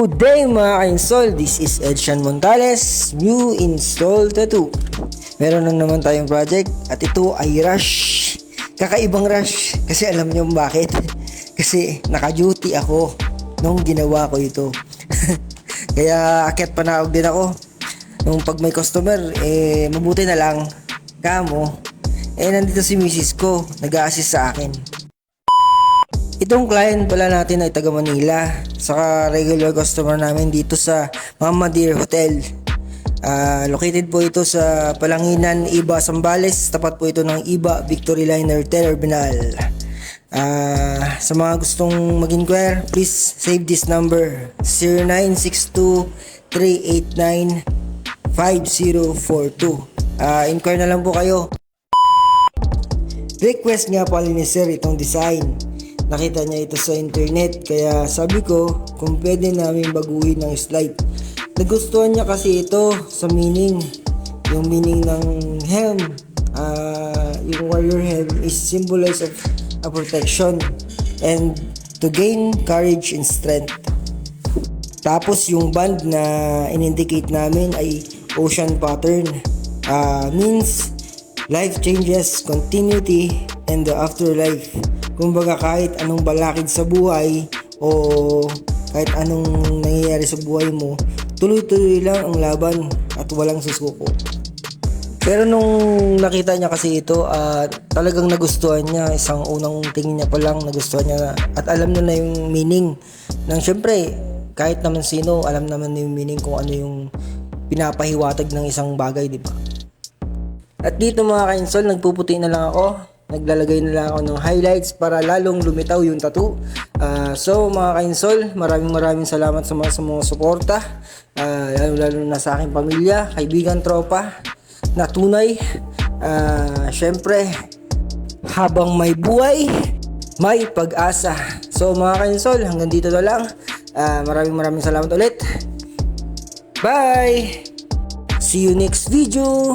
Good day mga ka-install, this is Edshan Montales, new install tattoo. Meron na naman tayong project at ito ay rush. Kakaibang rush kasi alam niyo bakit? Kasi naka-duty ako nung ginawa ko ito. Kaya akyat panawag din ako. Nung pag may customer, mabuti na lang kamo. Nandito si misis ko, nag-a-assist sa akin. Itong client pala natin ay taga Manila, saka regular customer namin dito sa Mama Deer Hotel. Located po ito sa Palanginan, Iba, Zambales. Tapat po ito ng Iba Victory Liner Terminal. Sa mga gustong mag-inquire, please save this number 0962-389-5042. Inquire na lang po kayo. Request nga pala ni sir itong design. Nakita niya ito sa internet, kaya sabi ko kung pwede namin baguhin ng slide. Nagustuhan niya kasi ito sa meaning. Yung meaning ng helm, yung warrior helm is symbolize of a protection and to gain courage and strength. Tapos yung band na in-indicate namin ay ocean pattern, means life changes, continuity, and the afterlife. Kumbaga kahit anong balakid sa buhay o kahit anong nangyayari sa buhay mo, tuloy-tuloy lang ang laban at walang susuko. Pero nung nakita niya kasi ito, talagang nagustuhan niya. Isang unang tingin niya pa lang nagustuhan niya at alam niya na yung meaning ng, syempre kahit naman sino alam naman na yung meaning kung ano yung pinapahiwatig ng isang bagay, di ba? At dito mga ka-install, nagpuputi na lang ako. Naglalagay na lang ako ng highlights para lalong lumitaw yung tattoo. So mga ka-install, maraming salamat sa mga suporta, lalo na sa aking pamilya, kaibigan, tropa na tunay. Syempre, habang may buhay, may pag-asa. So mga ka-install, hanggang dito na lang. Maraming salamat ulit. Bye! See you next video!